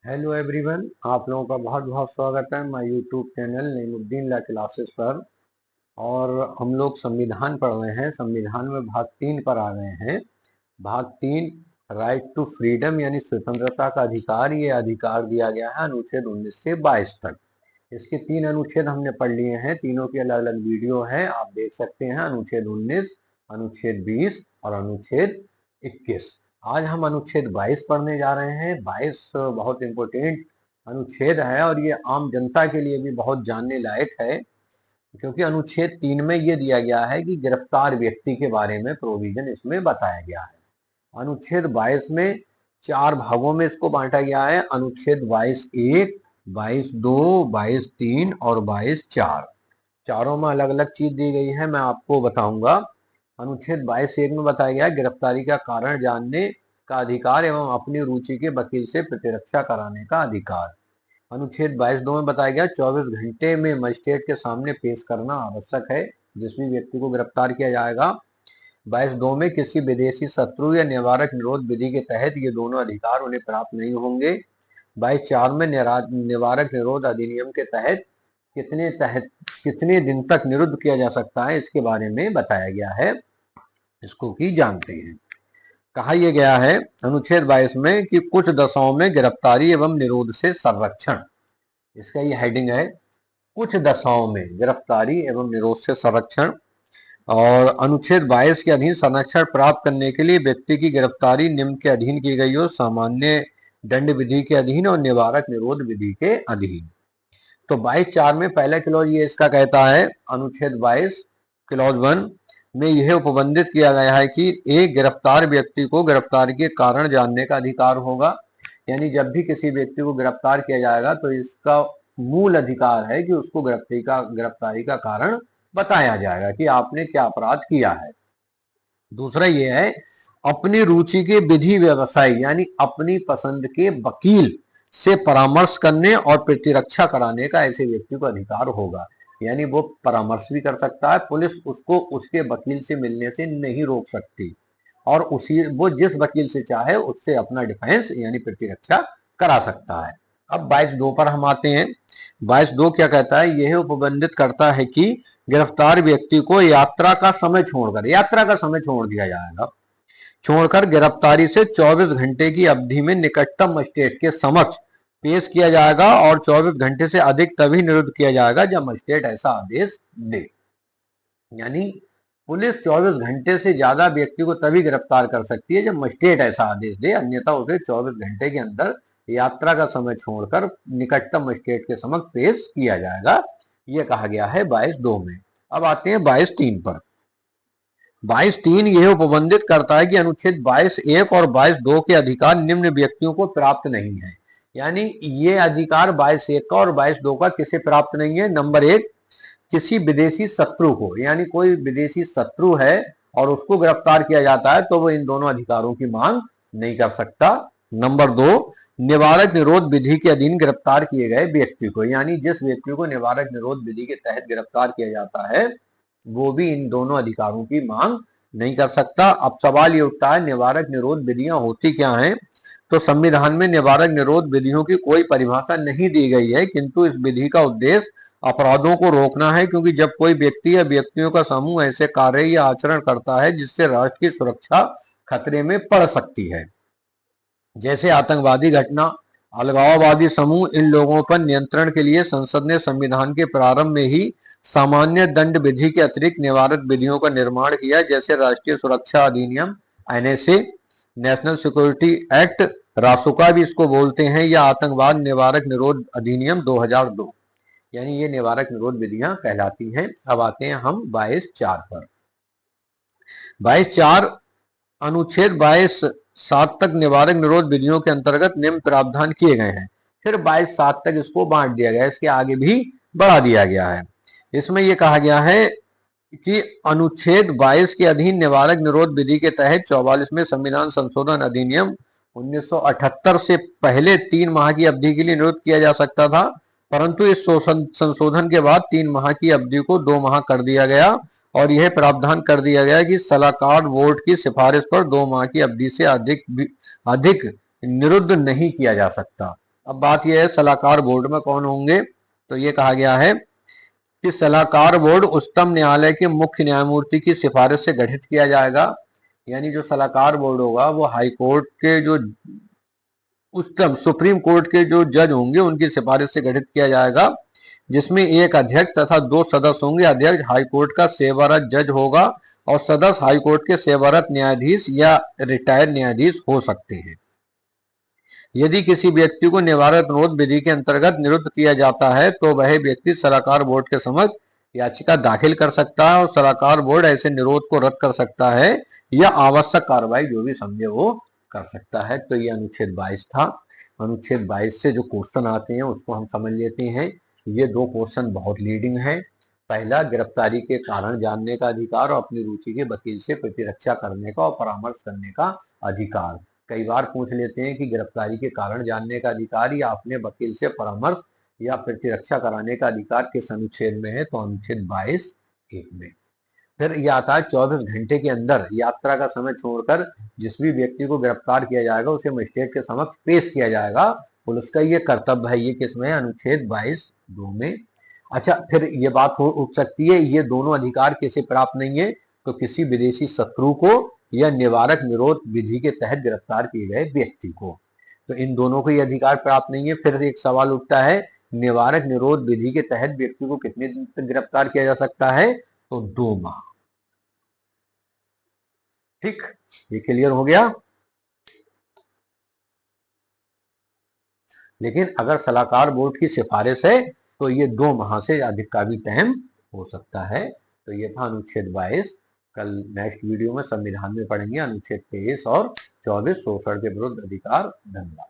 Hello everyone, आप लोगों का बहुत बहुत स्वागत है my YouTube channel Naimuddin law classes पर। और हम लोग संविधान पढ़ रहे हैं। संविधान में भाग 3 पर आ गए हैं। भाग 3 राइट टू फ्रीडम यानी स्वतंत्रता का अधिकार। ये अधिकार दिया गया है अनुच्छेद 19 से 22 तक। इसके 3 अनुच्छेद हमने पढ़ लिए हैं। तीनों की अलग अलग वीडियो है, आप देख सकते हैं। अनुच्छेद 19, अनुच्छेद 20 और अनुच्छेद 21। आज हम अनुच्छेद 22 पढ़ने जा रहे हैं। 22 बहुत इंपॉर्टेंट अनुच्छेद है और ये आम जनता के लिए भी बहुत जानने लायक है, क्योंकि अनुच्छेद 3 में ये दिया गया है कि गिरफ्तार व्यक्ति के बारे में प्रोविजन इसमें बताया गया है। अनुच्छेद 22 में 4 भागों में इसको बांटा गया है। अनुच्छेद 22(1), 22(2), 22(3) और 22(4। चारों में अलग अलग चीज दी गई है, मैं आपको बताऊंगा। अनुच्छेद 22(1) में बताया गया है गिरफ्तारी का कारण जानने का अधिकार एवं अपनी रुचि के वकील से प्रतिरक्षा कराने का अधिकार। अनुच्छेद 22(2) में बताया गया 24 घंटे में मजिस्ट्रेट के सामने पेश करना आवश्यक है जिस भी व्यक्ति को गिरफ्तार किया जाएगा। 22(2) में किसी विदेशी शत्रु या निवारक निरोध विधि के तहत ये दोनों अधिकार उन्हें प्राप्त नहीं होंगे। 22(4) में निवारक निरोध अधिनियम के तहत कितने दिन तक निरुद्ध किया जा सकता है इसके बारे में बताया गया है। इसको की जानते हैं। कहा यह गया है अनुच्छेद 22 में कि कुछ दशाओं में गिरफ्तारी एवं निरोध से संरक्षण, इसका ये हेडिंग है, कुछ दशाओं में गिरफ्तारी एवं निरोध से संरक्षण। और अनुच्छेद 22 के अधीन संरक्षण प्राप्त करने के लिए व्यक्ति की गिरफ्तारी निम्न के अधीन की गई हो: सामान्य दंड विधि के अधीन और निवारक निरोध विधि के अधीन। तो 22(4) में पहला क्लॉज ये इसका कहता है, अनुच्छेद 22 क्लॉज 1 में यह उपबंधित किया गया है कि एक गिरफ्तार व्यक्ति को गिरफ्तारी के कारण जानने का अधिकार होगा। यानी जब भी किसी व्यक्ति को गिरफ्तार किया जाएगा तो इसका मूल अधिकार है कि उसको गिरफ्तारी का कारण बताया जाएगा कि आपने क्या अपराध किया है। दूसरा ये है अपनी रुचि के विधि व्यवसायी यानी अपनी पसंद के वकील से परामर्श करने और प्रतिरक्षा कराने का ऐसे व्यक्ति को अधिकार होगा। यानी वो परामर्श भी कर सकता है, पुलिस उसको उसके वकील से मिलने से नहीं रोक सकती और वो जिस वकील से चाहे उससे अपना डिफेंस यानी प्रतिरक्षा करा सकता है। अब 22(2) पर हम आते हैं। 22(2) क्या कहता है? यह उपबंधित करता है कि गिरफ्तार व्यक्ति को यात्रा का समय छोड़ दिया जाएगा। छोड़कर गिरफ्तारी से 24 घंटे की अवधि में निकटतम मजिस्ट्रेट के समक्ष पेश किया जाएगा और 24 घंटे से अधिक तभी निरुद्ध किया जाएगा जब मजिस्ट्रेट ऐसा आदेश दे। यानी पुलिस 24 घंटे से ज्यादा व्यक्ति को तभी गिरफ्तार कर सकती है जब मजिस्ट्रेट ऐसा आदेश दे, अन्यथा उसे 24 घंटे के अंदर यात्रा का समय छोड़कर निकटतम मजिस्ट्रेट के समक्ष पेश किया जाएगा। यह कहा गया है 22(2) में। अब आते हैं 22(3) पर। 22(3) यह उपबंधित करता है कि अनुच्छेद 22(1) और 22(2) के अधिकार निम्न व्यक्तियों को प्राप्त नहीं है। यानी ये अधिकार 22(1) का और 22(2) का किसे प्राप्त नहीं है? नंबर 1, किसी विदेशी शत्रु को, यानी कोई विदेशी शत्रु है और उसको गिरफ्तार किया जाता है तो वो इन दोनों अधिकारों की मांग नहीं कर सकता। नंबर 2, निवारक निरोध विधि के अधीन गिरफ्तार किए गए व्यक्ति को, यानी जिस व्यक्ति को निवारक निरोध विधि के तहत गिरफ्तार किया जाता है वो भी इन दोनों अधिकारों की मांग नहीं कर सकता। अब सवाल ये उठता है निवारक निरोध विधियां होती क्या हैं? तो संविधान में निवारक निरोध विधियों की कोई परिभाषा नहीं दी गई है, किंतु इस विधि का उद्देश्य अपराधों को रोकना है, क्योंकि जब कोई व्यक्ति या व्यक्तियों का समूह ऐसे कार्य या आचरण करता है जिससे राष्ट्र की सुरक्षा खतरे में पड़ सकती है, जैसे आतंकवादी घटना, अलगाववादी समूह, इन लोगों पर नियंत्रण के लिए संसद ने संविधान के प्रारंभ में ही सामान्य दंड विधि के अतिरिक्त निवारक विधियों का निर्माण किया, जैसे राष्ट्रीय सुरक्षा अधिनियम NSA, नेशनल सिक्योरिटी एक्ट, रासुका भी इसको बोलते हैं, या आतंकवाद निवारक निरोध अधिनियम 2002। यानी ये निवारक निरोध विधियां कहलाती हैं। अब आते हैं हम 22(4) पर। 22(4) अनुच्छेद 22(7) तक निवारक निरोध विधियों के अंतर्गत निम्न प्रावधान किए गए हैं। फिर 22(7) तक इसको बांट दिया गया है, इसके आगे भी बढ़ा दिया गया है। इसमें यह कहा गया है कि अनुच्छेद 22 के अधीन निवारक निरोध विधि के तहत 44वें संविधान संशोधन अधिनियम 1978 से पहले 3 माह की अवधि के लिए निरुद्ध किया जा सकता था, परंतु इस संशोधन के बाद 3 माह की अवधि को 2 माह कर दिया गया और यह प्रावधान कर दिया गया कि सलाहकार बोर्ड की सिफारिश पर 2 माह की अवधि से अधिक निरुद्ध नहीं किया जा सकता। अब बात यह है सलाहकार बोर्ड में कौन होंगे, तो ये कहा गया है कि सलाहकार बोर्ड उच्चतम न्यायालय के मुख्य न्यायमूर्ति की सिफारिश से गठित किया जाएगा। यानी जो सलाहकार बोर्ड होगा वो हाई कोर्ट के जो उच्चतम सुप्रीम कोर्ट के जो जज होंगे उनकी सिफारिश से गठित किया जाएगा, जिसमें एक अध्यक्ष तथा 2 सदस्य होंगे। अध्यक्ष हाई कोर्ट का सेवारत जज होगा और सदस्य हाई कोर्ट के सेवारत न्यायाधीश या रिटायर्ड न्यायाधीश हो सकते हैं। यदि किसी व्यक्ति को निवारक निरोध विधि के अंतर्गत निरुद्ध किया जाता है तो वह व्यक्ति सलाहकार बोर्ड के समक्ष याचिका दाखिल कर सकता है और सलाहकार बोर्ड ऐसे निरोध को रद्द कर सकता है या आवश्यक कार्रवाई जो भी समझे वो कर सकता है। तो ये अनुच्छेद 22 था। अनुच्छेद 22 से जो क्वेश्चन आते हैं उसको हम समझ लेते हैं। ये 2 क्वेश्चन बहुत लीडिंग है। पहला, गिरफ्तारी के कारण जानने का अधिकार और अपनी रुचि के वकील से प्रतिरक्षा करने का और परामर्श करने का अधिकार। कई बार पूछ लेते हैं कि गिरफ्तारी के कारण जानने का अधिकार या अपने वकील से परामर्श या प्रतिरक्षा कराने का अधिकार किस अनुच्छेद में है, तो अनुच्छेद 22(1) में। फिर यह आता है 24 घंटे के अंदर यात्रा का समय छोड़कर जिस भी व्यक्ति को गिरफ्तार किया जाएगा उसे मजिस्ट्रेट के समक्ष पेश किया जाएगा। पुलिस का ये कर्तव्य है। ये किसमें है, अनुच्छेद 22(2) में। अच्छा, फिर ये बात उठ सकती है ये दोनों अधिकार किसे प्राप्त नहीं है, तो किसी विदेशी शत्रु को या निवारक निरोध विधि के तहत गिरफ्तार किए गए व्यक्ति को। तो इन दोनों को ये अधिकार प्राप्त नहीं है। फिर एक सवाल उठता है निवारक निरोध विधि के तहत व्यक्ति को कितने दिन तक गिरफ्तार किया जा सकता है, तो 2 माह। ठीक, ये क्लियर हो गया। लेकिन अगर सलाहकार बोर्ड की सिफारिश है तो ये 2 माह से अधिक का भी टाइम हो सकता है। तो ये था अनुच्छेद 22। कल नेक्स्ट वीडियो में संविधान में पढ़ेंगे अनुच्छेद 23 और 24 शोषण के विरुद्ध अधिकार। धन्यवाद।